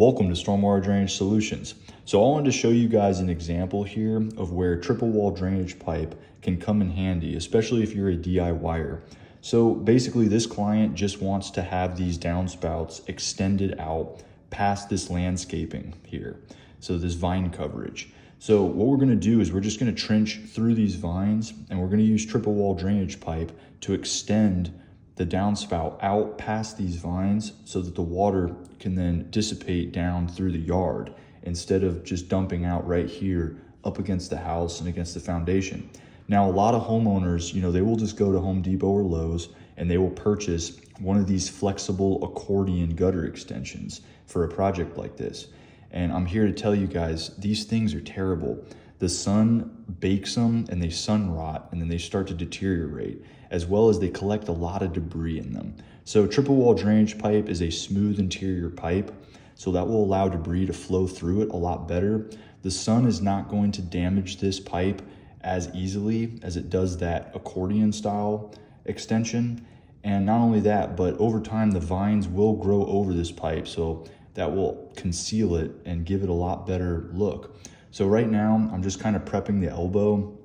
Welcome to Stormwater Drainage Solutions. So I wanted to show you guys an example here of where triple wall drainage pipe can come in handy, especially if you're a DIYer. So basically this client just wants to have these downspouts extended out past this landscaping here. So this vine coverage. So what we're gonna do is we're just gonna trench through these vines and we're gonna use triple wall drainage pipe to extend the downspout out past these vines so that the water can then dissipate down through the yard instead of just dumping out right here up against the house and against the foundation. Now, a lot of homeowners, they will just go to Home Depot or Lowe's and they will purchase one of these flexible accordion gutter extensions for a project like this. And I'm here to tell you guys, these things are terrible. The sun bakes them and they sun rot and then they start to deteriorate, as well as they collect a lot of debris in them. So triple wall drainage pipe is a smooth interior pipe, so that will allow debris to flow through it a lot better. The sun is not going to damage this pipe as easily as it does that accordion style extension. And not only that, but over time the vines will grow over this pipe, so that will conceal it and give it a lot better look. So right now I'm just kind of prepping the elbow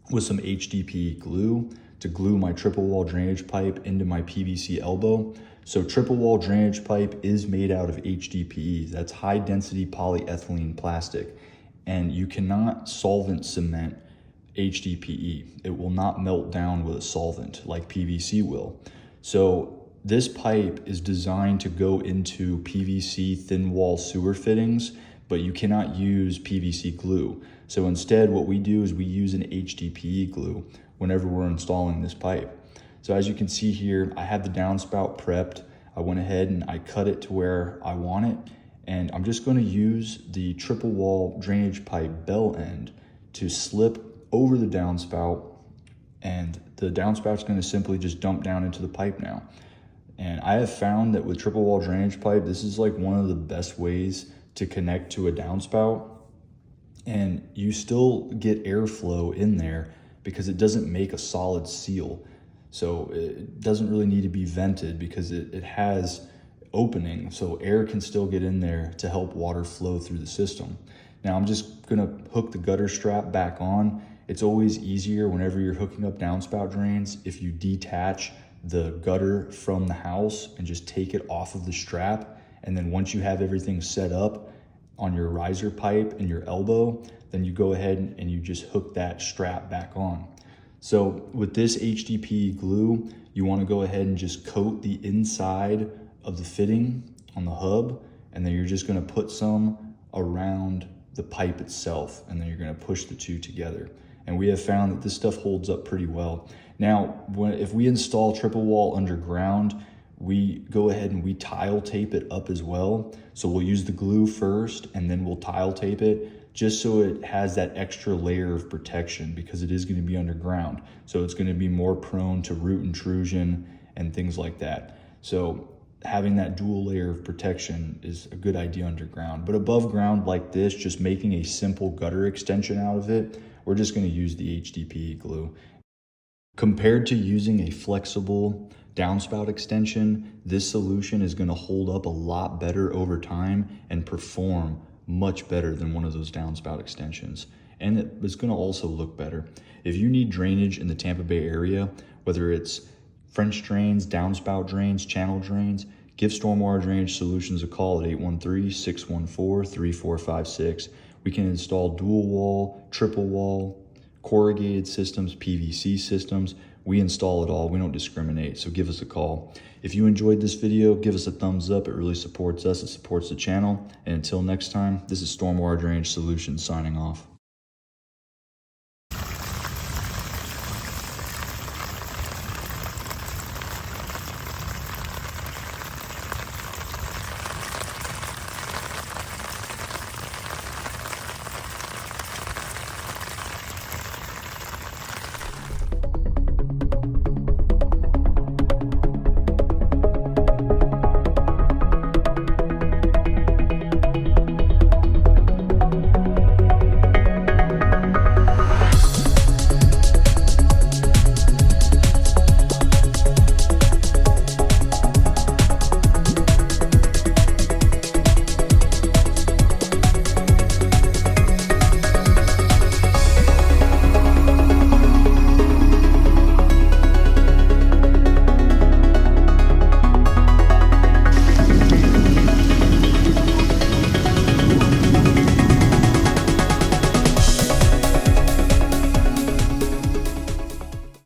with some HDPE glue to glue my triple wall drainage pipe into my PVC elbow. So triple wall drainage pipe is made out of HDPE. That's high density polyethylene plastic. And you cannot solvent cement HDPE. It will not melt down with a solvent like PVC will. So this pipe is designed to go into PVC thin wall sewer fittings, but you cannot use PVC glue. So instead what we do is we use an HDPE glue whenever we're installing this pipe. So as you can see here, I have the downspout prepped. I went ahead and I cut it to where I want it. And I'm just gonna use the triple wall drainage pipe bell end to slip over the downspout, and the downspout's gonna simply just dump down into the pipe now. And I have found that with triple wall drainage pipe, this is like one of the best ways to connect to a downspout, and you still get airflow in there because it doesn't make a solid seal. So it doesn't really need to be vented because it has opening, so air can still get in there to help water flow through the system. Now I'm just gonna hook the gutter strap back on. It's always easier whenever you're hooking up downspout drains if you detach the gutter from the house and just take it off of the strap. And then once you have everything set up on your riser pipe and your elbow, then you go ahead and you just hook that strap back on. So with this HDPE glue, you want to go ahead and just coat the inside of the fitting on the hub, and then you're just going to put some around the pipe itself, and then you're going to push the two together. And we have found that this stuff holds up pretty well. Now, if we install triple wall underground, we go ahead and we tile tape it up as well. So we'll use the glue first and then we'll tile tape it just so it has that extra layer of protection, because it is going to be underground. So it's going to be more prone to root intrusion and things like that. So having that dual layer of protection is a good idea underground. But above ground like this, just making a simple gutter extension out of it, we're just going to use the HDPE glue. Compared to using a flexible downspout extension, this solution is going to hold up a lot better over time and perform much better than one of those downspout extensions. And it's going to also look better. If you need drainage in the Tampa Bay area, whether it's French drains, downspout drains, channel drains, give Stormwater Drainage Solutions a call at 813-614-3456. We can install dual wall, triple wall, corrugated systems, PVC systems. We install it all. We don't discriminate, so give us a call. If you enjoyed this video, give us a thumbs up. It really supports us. It supports the channel. And until next time, this is Stormwater Drainage Solutions signing off.